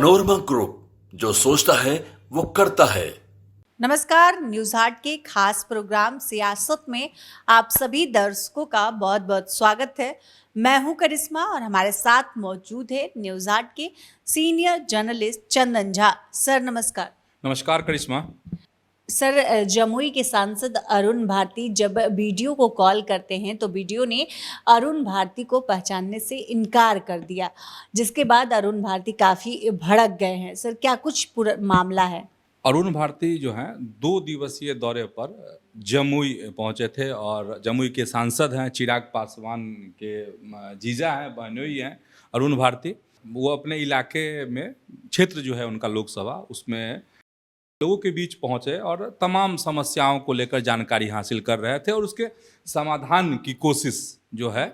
Manorama group, जो सोचता है वो करता है। नमस्कार, न्यूज हाट के खास प्रोग्राम सियासत में आप सभी दर्शकों का बहुत बहुत स्वागत है। मैं हूं करिश्मा और हमारे साथ मौजूद है न्यूज हाट के senior journalist Chandan Jha. Sir नमस्कार। नमस्कार करिश्मा। सर, जमुई के सांसद अरुण भारती जब वीडियो को कॉल करते हैं तो वीडियो ने अरुण भारती को पहचानने से इनकार कर दिया, जिसके बाद अरुण भारती काफ़ी भड़क गए हैं। सर, क्या कुछ पूरा मामला है? अरुण भारती जो हैं 2 दिवसीय दौरे पर जमुई पहुंचे थे और जमुई के सांसद हैं, चिराग पासवान के जीजा हैं, बहनोई हैं अरुण भारती। वो अपने इलाके में क्षेत्र जो है उनका लोकसभा, उसमें लोगों के बीच पहुंचे और तमाम समस्याओं को लेकर जानकारी हासिल कर रहे थे और उसके समाधान की कोशिश जो है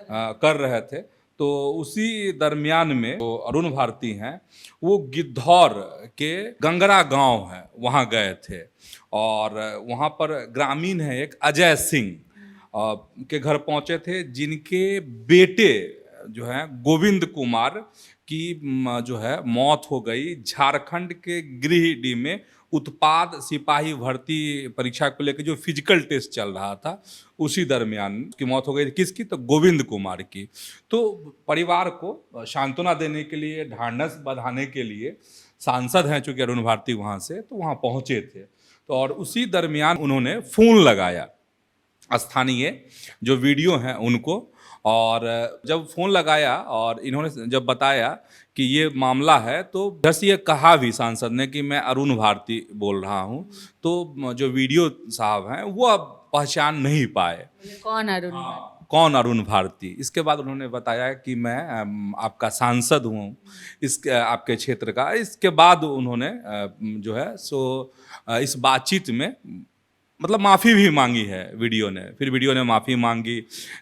कर रहे थे। तो उसी दरमियान में जो अरुण भारती हैं वो गिद्धौर के गंगरा गांव है, वहाँ गए थे और वहाँ पर ग्रामीण है एक अजय सिंह के घर पहुँचे थे, जिनके बेटे जो है गोविंद कुमार की जो है मौत हो गई। झारखंड के गिरिडीह में उत्पाद सिपाही भर्ती परीक्षा को लेकर जो फिजिकल टेस्ट चल रहा था, उसी दरमियान की मौत हो गई। किसकी? तो गोविंद कुमार की। तो परिवार को सांत्वना देने के लिए, ढांढस बंधाने के लिए सांसद हैं चूँकि अरुण भारती वहाँ से, तो वहाँ पहुँचे थे। तो और उसी दरमियान उन्होंने फ़ोन लगाया स्थानीय जो वीडियो हैं उनको, और जब फ़ोन लगाया और इन्होंने जब बताया कि ये मामला है, तो बस ये कहा भी सांसद ने कि मैं अरुण भारती बोल रहा हूँ। तो जो वीडियो साहब हैं वो अब पहचान नहीं पाए कौन अरुण भारती? कौन अरुण भारती। इसके बाद उन्होंने बताया कि मैं आपका सांसद हूँ इस आपके क्षेत्र का। इसके बाद उन्होंने जो है इस बातचीत में मतलब माफ़ी भी मांगी है वीडियो ने। फिर वीडियो ने माफ़ी मांगी,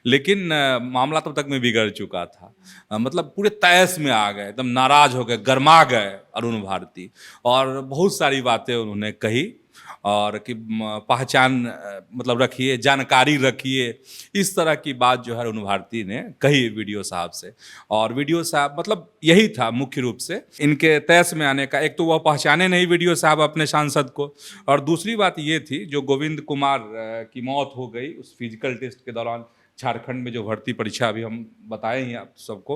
लेकिन मामला तब तक में बिगड़ चुका था। मतलब पूरे तैश में आ गए, एकदम नाराज़ हो गए, गरमा गए अरुण भारती, और बहुत सारी बातें उन्होंने कही और कि पहचान मतलब रखिए, जानकारी रखिए, इस तरह की बात जो है अरुण भारती ने कही वीडियो साहब से। और वीडियो साहब मतलब यही था मुख्य रूप से इनके तैश में आने का। एक तो वह पहचाने नहीं वीडियो साहब अपने सांसद को, और दूसरी बात ये थी जो गोविंद कुमार की मौत हो गई उस फिजिकल टेस्ट के दौरान, झारखंड में जो भर्ती परीक्षा अभी हम बताए हैं आप सबको,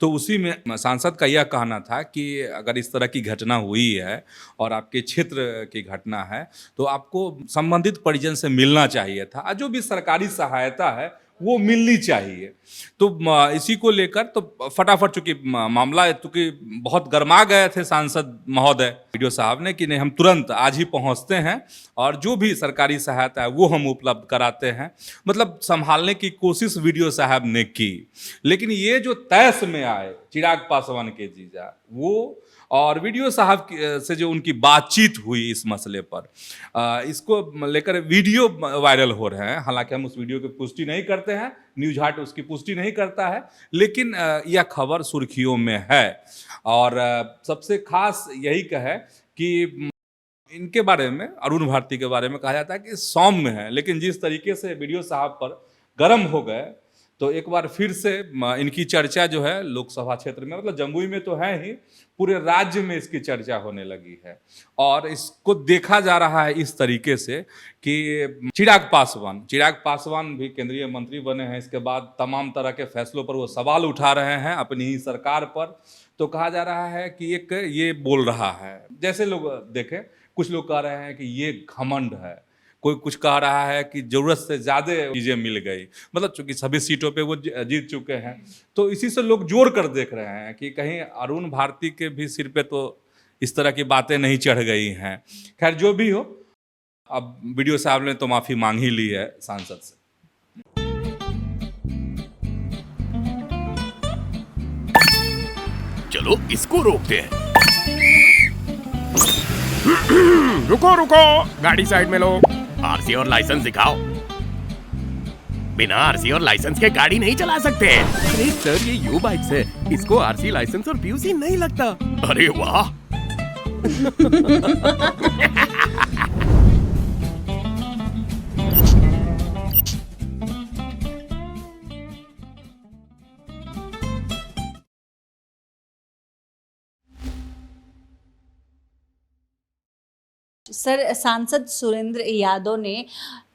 तो उसी में सांसद का यह कहना था कि अगर इस तरह की घटना हुई है और आपके क्षेत्र की घटना है तो आपको संबंधित परिजन से मिलना चाहिए था, जो भी सरकारी सहायता है वो मिलनी चाहिए। तो इसी को लेकर तो फटाफट, चूंकि मामला चूंकि बहुत गर्मा गए थे सांसद महोदय वीडियो साहब ने कि नहीं, हम तुरंत आज ही पहुंचते हैं और जो भी सरकारी सहायता है वो हम उपलब्ध कराते हैं। मतलब संभालने की कोशिश वीडियो साहब ने की, लेकिन ये जो तैश में आए चिराग पासवान के जीजा वो, और वीडियो साहब से जो उनकी बातचीत हुई इस मसले पर, इसको लेकर वीडियो वायरल हो रहे हैं। हालांकि हम उस वीडियो की पुष्टि नहीं करते हैं, न्यूज हाट उसकी पुष्टि नहीं करता है, लेकिन यह खबर सुर्खियों में है। और सबसे खास यही कहे कि इनके बारे में, अरुण भारती के बारे में कहा जाता है कि सौम्य है, लेकिन जिस तरीके से वीडियो साहब पर गर्म हो गए तो एक बार फिर से इनकी चर्चा जो है लोकसभा क्षेत्र में, मतलब जमुई में तो है ही, पूरे राज्य में इसकी चर्चा होने लगी है। और इसको देखा जा रहा है इस तरीके से कि चिराग पासवान भी केंद्रीय मंत्री बने हैं, इसके बाद तमाम तरह के फैसलों पर वो सवाल उठा रहे हैं अपनी ही सरकार पर। तो कहा जा रहा है कि एक ये बोल रहा है, जैसे लोग देखें, कुछ लोग कह रहे हैं कि ये घमंड है, कोई कुछ कह रहा है कि जरूरत से ज़्यादा चीज़ें मिल गई, मतलब चूंकि सभी सीटों पे वो जीत चुके हैं। तो इसी से लोग जोड़ कर देख रहे हैं कि कहीं अरुण भारती के भी सिर पे तो इस तरह की बातें नहीं चढ़ गई हैं। खैर जो भी हो, अब वीडियो साहब ने तो माफ़ी मांग ही ली है सांसद से। चलो इसको रोकते हैं। रुको रुको, गाड़ी साइड में लो। आरसी और लाइसेंस दिखाओ। बिना आरसी और लाइसेंस के गाड़ी नहीं चला सकते। अरे सर, ये यू बाइक्स है, इसको आरसी, लाइसेंस और पीयूसी नहीं लगता। अरे वाह। सर, सांसद सुरेंद्र यादव ने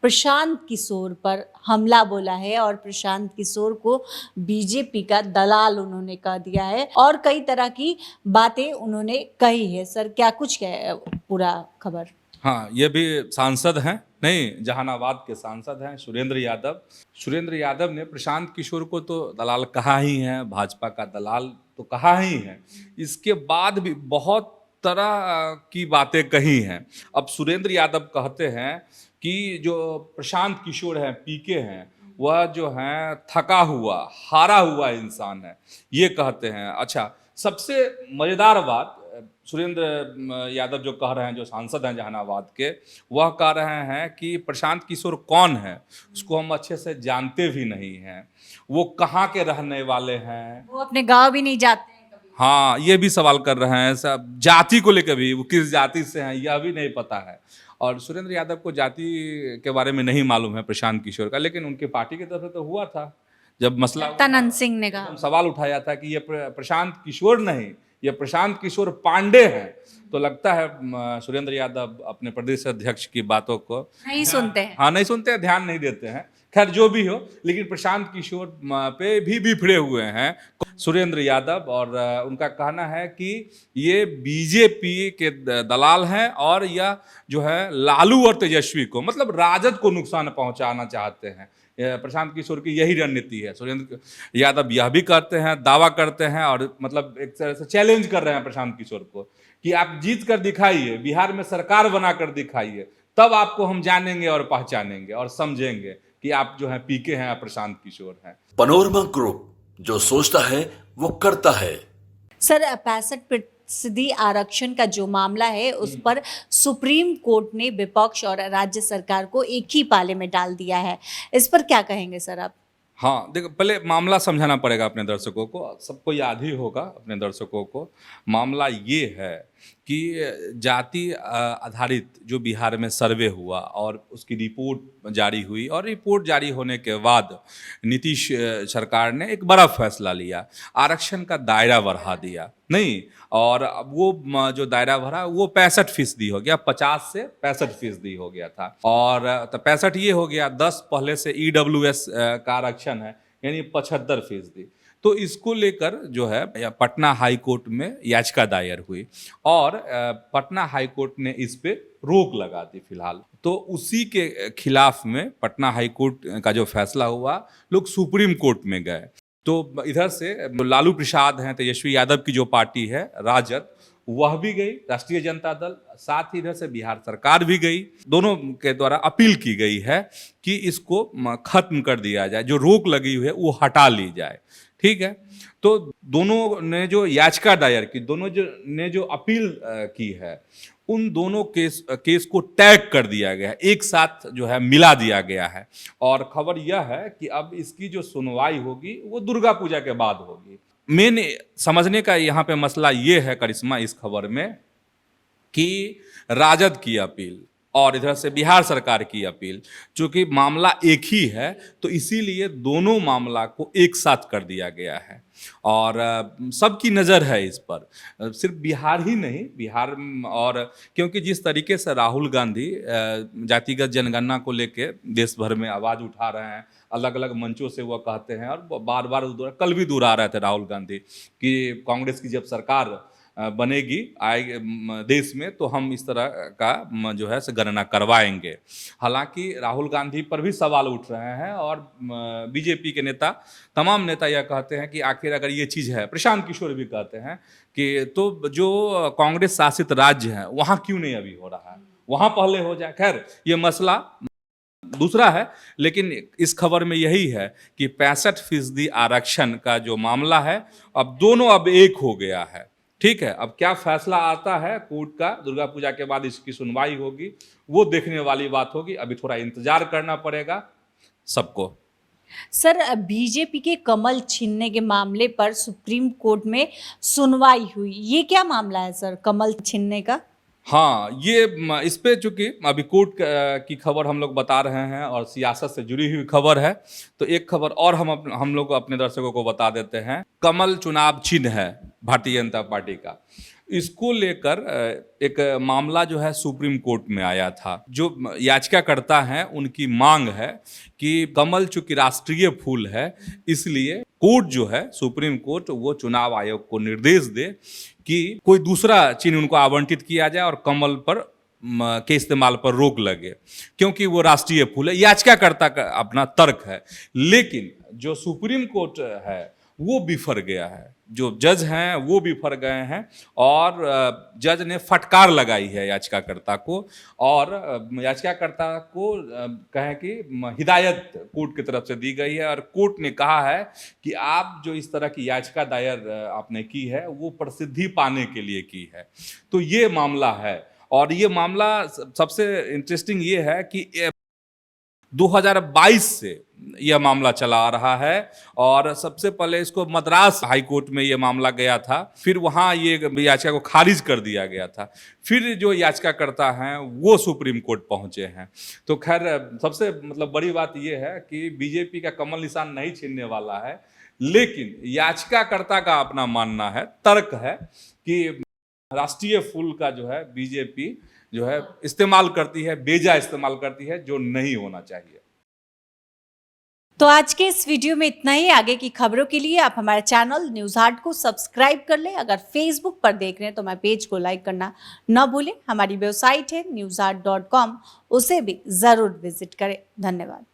प्रशांत किशोर पर हमला बोला है और प्रशांत किशोर को बीजेपी का दलाल उन्होंने कह दिया है और कई तरह की बातें उन्होंने कही है। सर, क्या कुछ है पूरा खबर? हाँ, ये भी सांसद हैं, नहीं, जहानाबाद के सांसद हैं सुरेंद्र यादव। सुरेंद्र यादव ने प्रशांत किशोर को तो दलाल कहा ही है, भाजपा का दलाल तो कहा ही है। इसके बाद भी बहुत तरह की बातें कही हैं। अब सुरेंद्र यादव कहते हैं कि जो प्रशांत किशोर हैं, पीके हैं, वह जो है थका हुआ, हारा हुआ इंसान है, ये कहते हैं। अच्छा, सबसे मज़ेदार बात सुरेंद्र यादव जो कह रहे हैं, जो सांसद हैं जहानाबाद के, वह कह रहे हैं कि प्रशांत किशोर कौन है उसको हम अच्छे से जानते भी नहीं हैं, वो कहाँ के रहने वाले हैं, वो अपने गांव भी नहीं जाते हैं कभी। हाँ, ये भी सवाल कर रहे हैं। सब जाति को लेकर भी, वो किस जाति से हैं यह भी नहीं पता है। और सुरेंद्र यादव को जाति के बारे में नहीं मालूम है प्रशांत किशोर का, लेकिन उनकी पार्टी की तरफ से तो हुआ था जब मसला तनंत सिंह ने कहा, सवाल उठाया था कि ये प्रशांत किशोर नहीं, ये प्रशांत किशोर पांडे हैं। तो लगता है सुरेंद्र यादव अपने प्रदेश अध्यक्ष की बातों को नहीं सुनते हैं। हाँ, नहीं सुनते हैं, ध्यान नहीं देते हैं। खैर, जो भी हो, लेकिन प्रशांत किशोर पे भी बिफड़े हुए हैं सुरेंद्र यादव, और उनका कहना है कि ये बीजेपी के दलाल हैं और यह जो है लालू और तेजस्वी को, मतलब राजद को नुकसान पहुंचाना चाहते हैं। प्रशांत किशोर की यही रणनीति है। सुरेंद्र यादव यह भी करते हैं, दावा करते हैं और मतलब एक तरह से चैलेंज कर रहे हैं प्रशांत किशोर को कि आप जीत कर दिखाइए, बिहार में सरकार बना कर दिखाइए, तब आपको हम जानेंगे और पहचानेंगे और समझेंगे कि आप जो है पीके हैं, प्रशांत किशोर हैं। पनोरमा ग्रुप, जो सोचता है वो करता है। सर, 65% आरक्षण का जो मामला है उस पर सुप्रीम कोर्ट ने विपक्ष और राज्य सरकार को एक ही पाले में डाल दिया है। इस पर क्या कहेंगे सर आप? हाँ, देखो, पहले मामला समझाना पड़ेगा अपने दर्शकों को, सबको याद ही होगा अपने दर्शकों को। मामला ये है कि जाति आधारित जो बिहार में सर्वे हुआ और उसकी रिपोर्ट जारी हुई, और रिपोर्ट जारी होने के बाद नीतीश सरकार ने एक बड़ा फैसला लिया, आरक्षण का दायरा बढ़ा दिया। नहीं, और अब वो जो दायरा बढ़ा वो 65% हो गया, 50 से 65% हो गया था। और तो 65 ये हो गया, 10 पहले से EWS का आरक्षण है, यानी 75%। तो इसको लेकर जो है पटना हाई कोर्ट में याचिका दायर हुई और पटना हाई कोर्ट ने इस पे रोक लगा दी फिलहाल। तो उसी के खिलाफ में पटना हाई कोर्ट का जो फैसला हुआ, लोग सुप्रीम कोर्ट में गए। तो इधर से लालू प्रसाद हैं, तेजस्वी यादव की जो पार्टी है राजद, वह भी गई, राष्ट्रीय जनता दल, साथ ही इधर से बिहार सरकार भी गई। दोनों के द्वारा अपील की गई है कि इसको खत्म कर दिया जाए, जो रोक लगी हुई है वो हटा ली जाए। ठीक है, तो दोनों ने जो याचिका दायर की, दोनों ने जो अपील की है, उन दोनों केस को टैग कर दिया गया है, एक साथ जो है मिला दिया गया है। और खबर यह है कि अब इसकी जो सुनवाई होगी वो दुर्गा पूजा के बाद होगी। मेन समझने का यहाँ पे मसला ये है करिश्मा इस खबर में कि राजद की अपील और इधर से बिहार सरकार की अपील, चूंकि मामला एक ही है तो इसीलिए दोनों मामला को एक साथ कर दिया गया है। और सबकी नज़र है इस पर, सिर्फ बिहार ही नहीं, बिहार और क्योंकि जिस तरीके से राहुल गांधी जातिगत जनगणना को लेके देश भर में आवाज़ उठा रहे हैं, अलग अलग मंचों से वो कहते हैं, और बार बार कल भी दोहरा रहे थे राहुल गांधी कि कांग्रेस की जब सरकार बनेगी आए देश में तो हम इस तरह का जो है गणना करवाएंगे। हालांकि राहुल गांधी पर भी सवाल उठ रहे हैं और बीजेपी के नेता, तमाम नेता यह कहते हैं कि आखिर अगर ये चीज़ है, प्रशांत किशोर भी कहते हैं कि तो जो कांग्रेस शासित राज्य हैं वहाँ क्यों नहीं अभी हो रहा है, वहाँ पहले हो जाए। खैर, ये मसला दूसरा है, लेकिन इस खबर में यही है कि 65% आरक्षण का जो मामला है अब दोनों अब एक हो गया है। ठीक है, अब क्या फैसला आता है कोर्ट का, दुर्गा पूजा के बाद इसकी सुनवाई होगी, वो देखने वाली बात होगी। अभी थोड़ा इंतजार करना पड़ेगा सबको। सर, बीजेपी के कमल छीनने के मामले पर सुप्रीम कोर्ट में सुनवाई हुई, ये क्या मामला है सर कमल छीनने का? हाँ, ये इस पे चूंकि अभी कोर्ट की खबर हम लोग बता रहे हैं और सियासत से जुड़ी हुई खबर है, तो एक खबर और हम लोग अपने दर्शकों को बता देते हैं। कमल चुनाव चिन्ह है भारतीय जनता पार्टी का। इसको लेकर एक मामला जो है सुप्रीम कोर्ट में आया था। जो याचिकाकर्ता हैं उनकी मांग है कि कमल चूंकि राष्ट्रीय फूल है, इसलिए कोर्ट जो है सुप्रीम कोर्ट वो चुनाव आयोग को निर्देश दे कि कोई दूसरा चिन्ह उनको आवंटित किया जाए और कमल पर के इस्तेमाल पर रोक लगे, क्योंकि वो राष्ट्रीय फूल है। याचिकाकर्ता का अपना तर्क है, लेकिन जो सुप्रीम कोर्ट है वो बिफर गया है। जो जज हैं वो बिफर गए हैं और जज ने फटकार लगाई है याचिकाकर्ता को, और याचिकाकर्ता को कहें कि हिदायत कोर्ट की तरफ से दी गई है, और कोर्ट ने कहा है कि आप जो इस तरह की याचिका दायर आपने की है वो प्रसिद्धि पाने के लिए की है। तो ये मामला है, और ये मामला सबसे इंटरेस्टिंग ये है कि 2022 से यह मामला चला आ रहा है, और सबसे पहले इसको मद्रास हाई कोर्ट में यह मामला गया था, फिर वहाँ ये याचिका को खारिज कर दिया गया था, फिर जो याचिकाकर्ता हैं वो सुप्रीम कोर्ट पहुँचे हैं। तो खैर सबसे बड़ी बात यह है कि बीजेपी का कमल निशान नहीं छीनने वाला है, लेकिन याचिकाकर्ता का अपना मानना है, तर्क है कि राष्ट्रीय फूल का जो है बीजेपी जो है इस्तेमाल करती है, बेजा इस्तेमाल करती है, जो नहीं होना चाहिए। तो आज के इस वीडियो में इतना ही। आगे की खबरों के लिए आप हमारे चैनल न्यूज़ हाट को सब्सक्राइब कर लें। अगर फेसबुक पर देख रहे हैं तो हमारे पेज को लाइक करना न भूलें। हमारी वेबसाइट है newsart.com, उसे भी जरूर विजिट करें। धन्यवाद।